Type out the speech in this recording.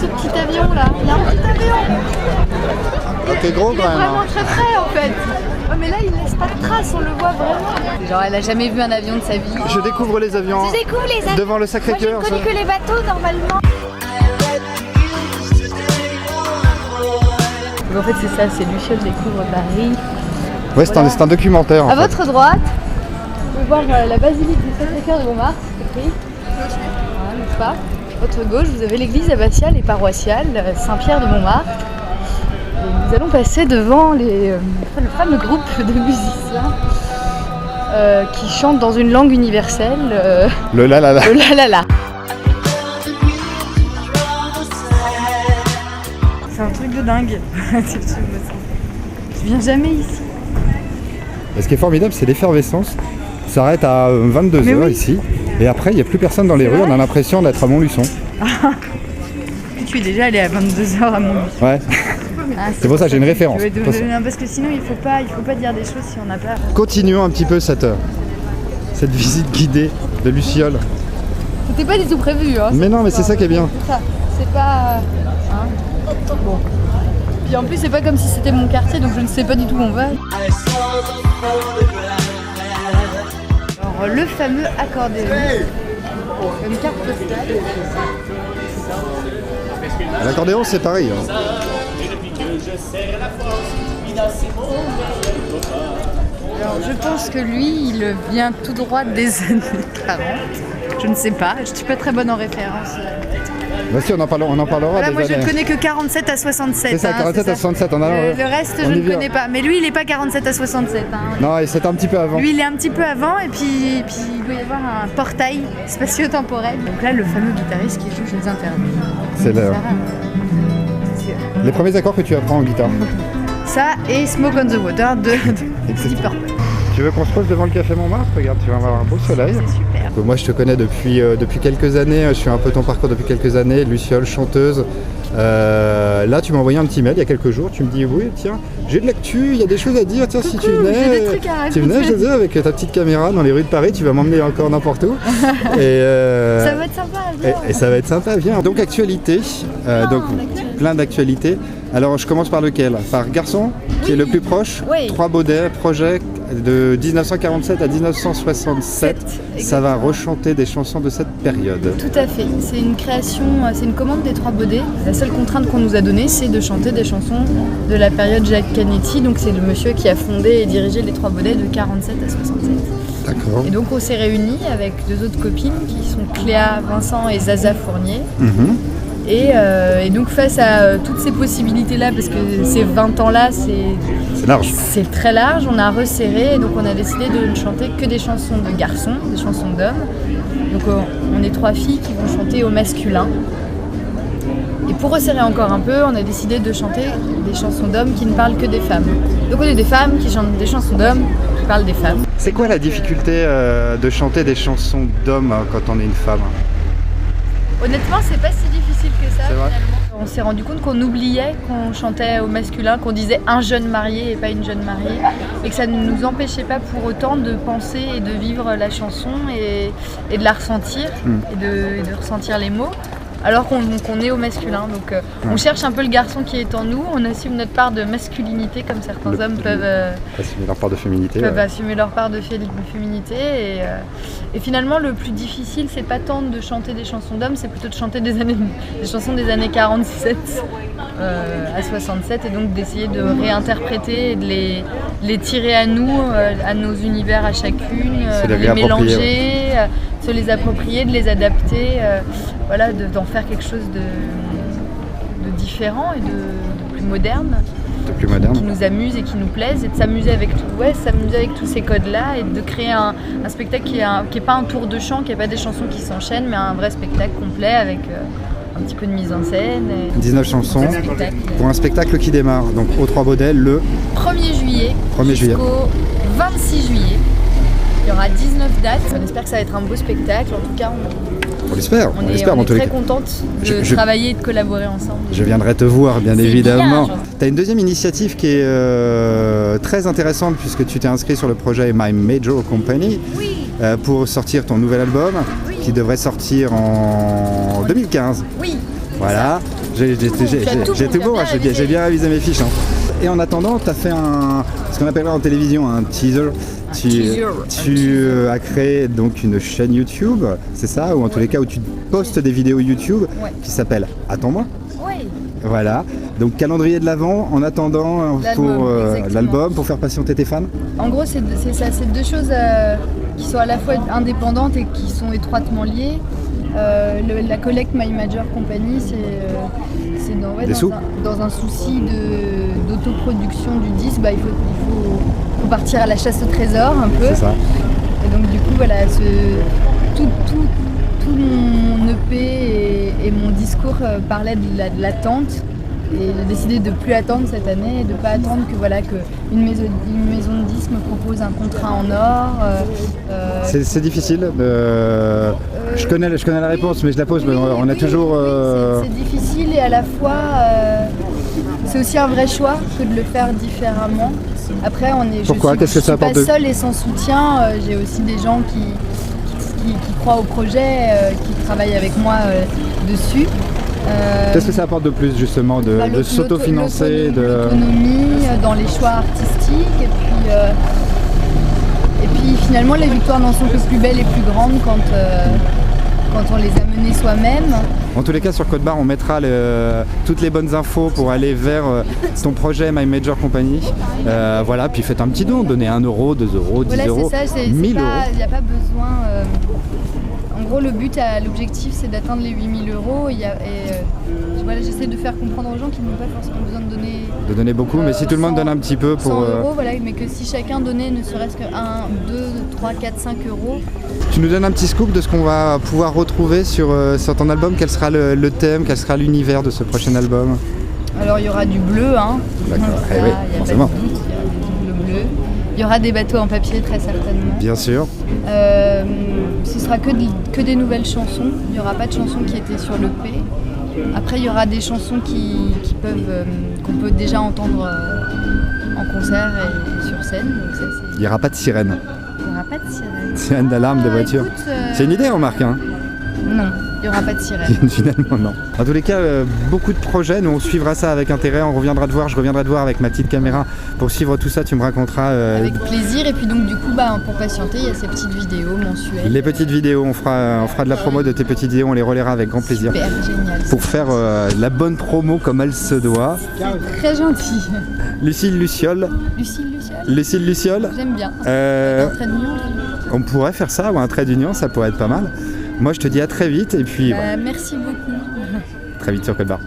ce petit avion là. Il y a un petit avion. Ah, t'es gros Il est quand même. vraiment très près en fait. Ouais, mais là il laisse pas de traces, on le voit vraiment. Genre elle a jamais vu un avion de sa vie. Je découvre les avions Je découvre les avions. devant le Moi Sacré-Cœur. je ne connais que les bateaux normalement. En fait c'est ça, c'est Luciole découvre Paris. Ouais, c'est un documentaire en À fait. votre droite, vous pouvez voir la basilique du Sacré-Cœur de Montmartre, c'est écrit. Voilà, n'est-ce pas? Votre gauche, vous avez l'église abbatiale et paroissiale Saint-Pierre de Montmartre. Et nous allons passer devant le fameux groupe de musiciens qui chantent dans une langue universelle. Le la la la. Le la la la. C'est un truc de dingue. Je viens jamais ici. Et ce qui est formidable, c'est l'effervescence. Ça s'arrête à Mais 22h oui. ici. Et après, il n'y a plus personne dans les C'est rues. vrai On a l'impression d'être à Montluçon. Tu es déjà allé à 22h à Montluçon. Ouais. C'est pour ça que j'ai une référence. Non, parce que sinon il faut pas dire des choses si on n'a pas. Continuons un petit peu cette visite guidée de Luciole. C'était pas du tout prévu. Hein, Mais non, mais c'est ça qui est bien. C'est ça. C'est pas. Hein. Bon. Puis en plus, c'est pas comme si c'était mon quartier, donc je ne sais pas du tout où on va. Alors, le fameux accordéon. Une carte postale. L'accordéon, c'est pareil. Hein. Alors, je pense que lui, il vient tout droit des années 40. Je ne sais pas, je suis pas très bonne en référence. Voici, on en parlera Voilà, des moi je années. ne connais que 47 à 67. C'est ça, 47 à 67. Le reste, je on y ne vient. connais pas. Mais lui, il n'est pas 47 à 67. Hein. Non, et c'est un petit peu avant. Lui, il est un petit peu avant, et puis il doit y avoir un portail spatio-temporel. Donc là, le fameux guitariste qui joue Jeux Interdits. C'est les premiers accords que tu apprends en guitare. Ça et Smoke on the Water de Deep Purple. Tu veux qu'on se pose devant le café Montmartre? Regarde, tu vas avoir un beau soleil. C'est super. Moi, je te connais depuis quelques années. Je suis un peu ton parcours depuis quelques années. Luciole, chanteuse. Là, tu m'as envoyé un petit mail il y a quelques jours. Tu me dis, oui, tiens, j'ai de l'actu, il y a des choses à dire. Tiens, si tu Coucou, j'ai venais, des trucs à tu venais, je raconter. disais, avec ta petite caméra dans les rues de Paris, tu vas m'emmener encore n'importe où. Ça va être sympa, viens. Et ça va être sympa, viens. Donc, actualité. Donc, plein d'actualités. Alors, je commence par lequel? Par Garçon, qui est le plus proche. Oui. Trois Baudets, projet de 1947 à 1967. Ça va rechanter des chansons de cette période. Tout à fait. C'est une création, c'est une commande des Trois Baudets. La seule contrainte qu'on nous a donnée, c'est de chanter des chansons de la période Jacques Canetti. Donc c'est le monsieur qui a fondé et dirigé les Trois Baudets de 47 à 67. D'accord. Et donc on s'est réunis avec deux autres copines qui sont Cléa Vincent et Zaza Fournier. Et donc face à toutes ces possibilités-là, parce que ces 20 ans-là, C'est large. c'est très large, on a resserré et donc on a décidé de ne chanter que des chansons de garçons, des chansons d'hommes. Donc on est trois filles qui vont chanter au masculin. Et pour resserrer encore un peu, on a décidé de chanter des chansons d'hommes qui ne parlent que des femmes. Donc on est des femmes qui chantent des chansons d'hommes qui parlent des femmes. C'est quoi la difficulté de chanter des chansons d'hommes quand on est une femme? Honnêtement, c'est pas si difficile que ça C'est vrai. finalement. On s'est rendu compte qu'on oubliait qu'on chantait au masculin, qu'on disait un jeune marié et pas une jeune mariée, et que ça ne nous empêchait pas pour autant de penser et de vivre la chanson et de la ressentir et de ressentir les mots. Alors qu'on est au masculin, donc on cherche un peu le garçon qui est en nous, on assume notre part de masculinité comme certains hommes peuvent Assumer leur part de féminité. peuvent ouais. assumer leur part de féminité et finalement le plus difficile c'est pas tant de chanter des chansons d'hommes, c'est plutôt de chanter des chansons des années 47 à 67 et donc d'essayer de réinterpréter et de les tirer à nous, à nos univers à chacune, Se de les les réapproprier, mélanger, se les approprier, de les adapter, voilà, d'en faire quelque chose de différent et de plus moderne. De plus moderne. Qui nous amuse et qui nous plaise et de s'amuser avec tous ces codes-là et de créer un spectacle qui est pas un tour de chant, qui n'est pas des chansons qui s'enchaînent, mais un vrai spectacle complet avec un petit peu de mise en scène. 19 chansons Un spectacle. pour un spectacle qui démarre donc aux Trois Baudets le 1er juillet 1er juillet. jusqu'au 26 juillet. Il y aura 19 dates. On espère que ça va être un beau spectacle. En tout cas, On l'espère, on est dans tous les très cas. contente de Je- travailler et de collaborer ensemble. Je viendrai te voir, bien C'est évidemment. bien, Tu as une deuxième initiative qui est très intéressante puisque tu t'es inscrit sur le projet My Major Company Oui, pour sortir ton nouvel album Oui. qui devrait sortir en 2015. oui. Voilà, j'ai tout bon, j'ai bien révisé mes fiches. Hein. Et en attendant, tu as fait ce qu'on appellerait en télévision un teaser. Tu as créé donc une chaîne YouTube, c'est ça? Ou en tous les cas où tu postes des vidéos YouTube qui s'appelle Attends-moi. Oui. Voilà, donc calendrier de l'Avent en attendant pour l'album, pour faire patienter tes fans. En gros, c'est ça, c'est deux choses qui sont à la fois indépendantes et qui sont étroitement liées. La collecte My Major Company, c'est dans un souci d'autoproduction du disque, il faut partir à la chasse au trésor un peu. C'est ça. Et donc du coup, voilà, tout mon EP et mon discours parlait de l'attente. Et j'ai décidé de ne plus attendre cette année et de ne pas attendre qu'une maison de disques me propose un contrat en or. C'est difficile. Je connais la réponse, mais je la pose. On a toujours. C'est difficile et à la fois c'est aussi un vrai choix que de le faire différemment. Après, Pourquoi? Qu'est-ce que ça apporte? Je suis pas seule et sans soutien. J'ai aussi des gens qui croient au projet, qui travaillent avec moi dessus. Qu'est-ce que ça apporte de plus justement de s'autofinancer, l'autonomie dans les choix artistiques et puis finalement les victoires n'en sont que plus belles et plus grandes quand on les a menées soi-même. En tous les cas sur Codebar on mettra toutes les bonnes infos pour aller vers ton projet My Major Company. Voilà, puis faites un petit don, donnez 1 €, 2 €, 10 €, 1000 €. Il n'y a pas besoin. En gros, l'objectif, c'est d'atteindre les 8 000 €. J'essaie de faire comprendre aux gens qu'ils n'ont pas forcément besoin de donner beaucoup, mais si tout le monde donne un petit peu pour 100 €, mais que si chacun donnait ne serait-ce que 1, 2, 3, 4, 5 €. Tu nous donnes un petit scoop de ce qu'on va pouvoir retrouver sur ton album. Quel sera le thème, quel sera l'univers de ce prochain album? Alors, il y aura du bleu, hein. D'accord, ça, oui, forcément. Il y aura du bleu. Il y aura des bateaux en papier, très certainement. Bien sûr. Ce sera que des nouvelles chansons. Il n'y aura pas de chansons qui étaient sur l'EP. Après, il y aura des chansons qu'on peut déjà entendre en concert et sur scène. Donc ça, il n'y aura pas de sirène. Il n'y aura pas de sirène. Sirène d'alarme de voiture. Écoute, c'est une idée, remarque. Hein. Non, il n'y aura pas de sirène. Finalement, non. En tous les cas, beaucoup de projets. Nous, on suivra ça avec intérêt. Je reviendrai te voir avec ma petite caméra pour suivre tout ça. Tu me raconteras. Avec plaisir. Et puis donc, du coup, pour patienter, il y a ces petites vidéos mensuelles. Les petites vidéos, on fera de la promo de tes petites vidéos. On les relaiera avec grand plaisir. Super, génial. Pour faire la bonne promo comme elle se doit. C'est très gentil. Lucille Luciol. Lucille Luciol. J'aime bien. Un trait d'union. On pourrait faire ça, ou un trait d'union, ça pourrait être pas mal. Moi, je te dis à très vite et puis. Merci beaucoup. Très vite sur Codebar.